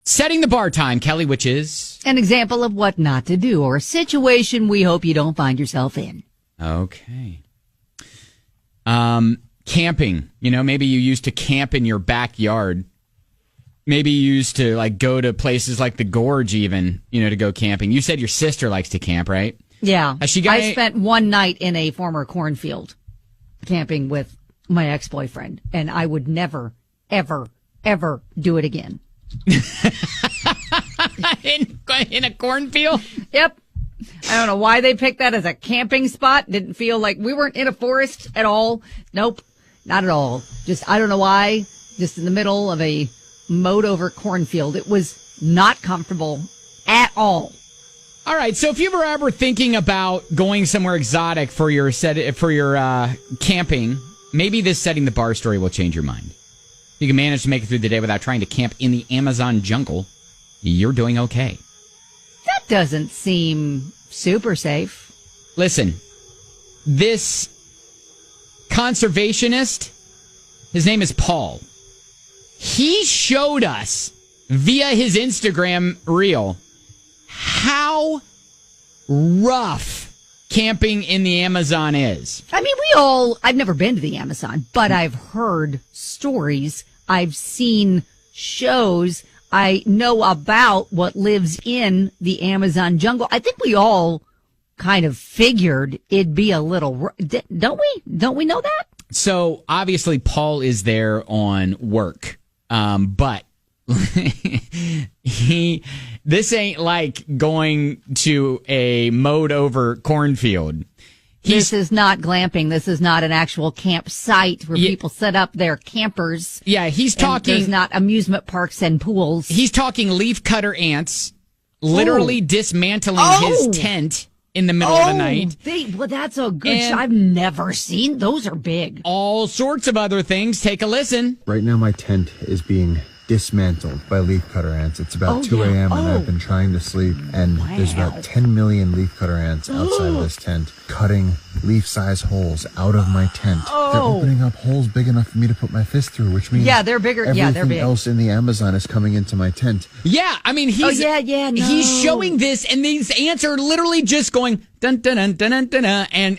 Setting the bar time, Kelly, which is an example of what not to do or a situation we hope you don't find yourself in. Okay. Camping. Maybe you used to camp in your backyard. Maybe you used to go to places like the Gorge even, to go camping. You said your sister likes to camp, right? Yeah. I spent one night in a former cornfield camping with my ex-boyfriend, and I would never, ever, ever do it again. in a cornfield? Yep. I don't know why they picked that as a camping spot. Didn't feel like we weren't in a forest at all. Nope. Not at all. Just, I don't know why. Just in the middle of a mowed over cornfield. It was not comfortable at all. All right. So if you were ever thinking about going somewhere exotic for your camping, maybe this setting the bar story will change your mind. If you can manage to make it through the day without trying to camp in the Amazon jungle, you're doing okay. That doesn't seem super safe. Listen, this conservationist, his name is Paul. He showed us via his Instagram reel how rough camping in the Amazon is. I mean, I've never been to the Amazon, but I've heard stories. I've seen shows. I know about what lives in the Amazon jungle. I think we all kind of figured it'd be a little, don't we? Don't we know that? So obviously Paul is there on work. But this ain't like going to a mowed over cornfield. This is not glamping. This is not an actual campsite where people set up their campers. Yeah, he's talking. There's not amusement parks and pools. He's talking leafcutter ants, literally dismantling his tent in the middle of the night. Well, that's a good shot. I've never seen. Those are big. All sorts of other things. Take a listen. Right now, my tent is being dismantled by leafcutter ants. It's about 2 a.m. and I've been trying to sleep, and there's about 10 million leafcutter ants outside of this tent, cutting leaf-size holes out of my tent. They're opening up holes big enough for me to put my fist through, which means they're bigger. Everything else in the Amazon is coming into my tent. Yeah, I mean, he's showing this, and these ants are literally just going dun dun dun dun dun dun, and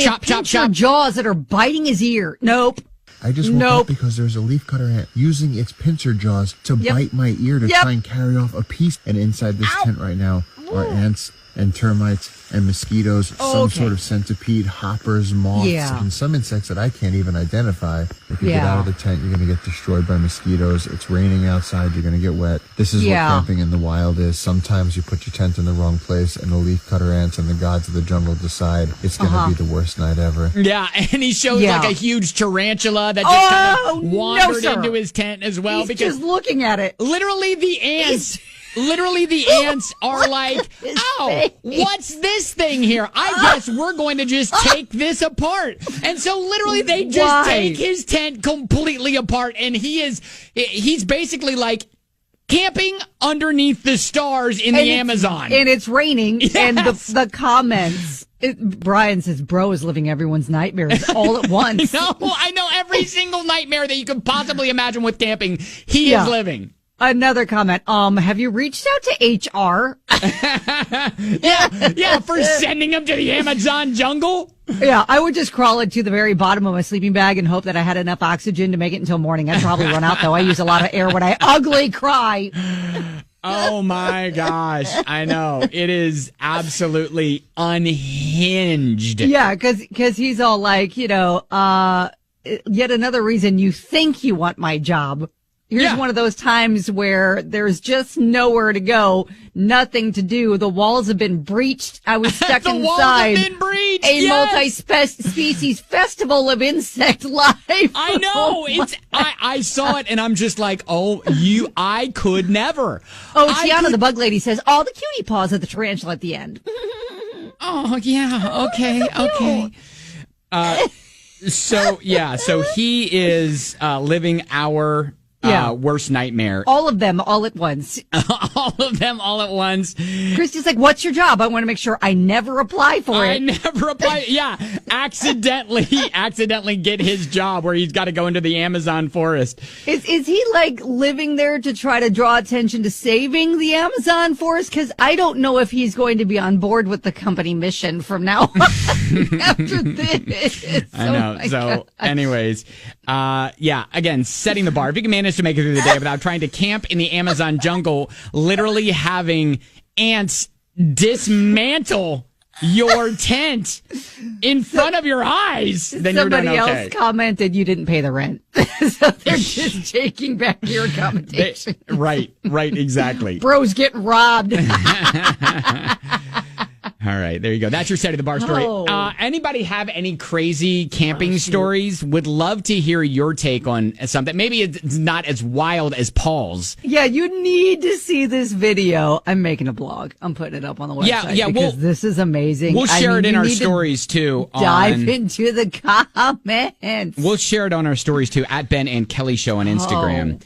chop chop chop jaws that are biting his ear. Nope. I just woke up because there's a leafcutter ant using its pincer jaws to bite my ear to try and carry off a piece. And inside this tent right now are ants and termites and mosquitoes, some sort of centipede, hoppers, moths, and some insects that I can't even identify. If you get out of the tent, you're going to get destroyed by mosquitoes. It's raining outside. You're going to get wet. This is what camping in the wild is. Sometimes you put your tent in the wrong place, and the leafcutter ants and the gods of the jungle decide it's going to be the worst night ever. Yeah, and he shows like a huge tarantula that just kind of wandered into his tent as well. He's because just looking at it. Literally, the ants... Literally, the ants are like, "Oh, what's this thing here? I guess we're going to just take this apart." And so literally they just take his tent completely apart. And he's basically like camping underneath the stars in the Amazon. And it's raining. Yes. And the comments. Brian says, bro is living everyone's nightmares all at once. I know every single nightmare that you could possibly imagine with camping, he is living. Another comment. Have you reached out to HR? for sending him to the Amazon jungle? Yeah, I would just crawl into the very bottom of my sleeping bag and hope that I had enough oxygen to make it until morning. I'd probably run out, though. I use a lot of air when I ugly cry. Oh, my gosh. I know. It is absolutely unhinged. Yeah, because he's all like, yet another reason you think you want my job. Here's one of those times where there's just nowhere to go, nothing to do. The walls have been breached. I was stuck the inside walls have been breached. A multi-species festival of insect life. I know. I saw it and I'm just like, I could never. Tiana, the bug lady, says, all the cutie paws of the tarantula at the end. Oh, yeah. Okay. So he is living our worst nightmare. All of them, all at once. all of them all at once. Christy's like, what's your job? I want to make sure I never apply for it. I never apply. Yeah, accidentally get his job where he's got to go into the Amazon forest. Is he like living there to try to draw attention to saving the Amazon forest? Because I don't know if he's going to be on board with the company mission from now on after this. I know. Anyways, again, setting the bar. If you can manage to make it through the day without trying to camp in the Amazon jungle, literally having ants dismantle your tent in front of your eyes, then you're doing okay. Somebody else commented you didn't pay the rent. So they're just taking back your commentation. Right, exactly. Bro's getting robbed. All right, there you go. That's your set of the bar story. Anybody have any crazy camping stories? Would love to hear your take on something. Maybe it's not as wild as Paul's. Yeah, you need to see this video. I'm making a blog. I'm putting it up on the website. Yeah, because this is amazing. We'll share it in our stories too. Dive into the comments. We'll share it on our stories too at Ben and Kelly Show on Instagram.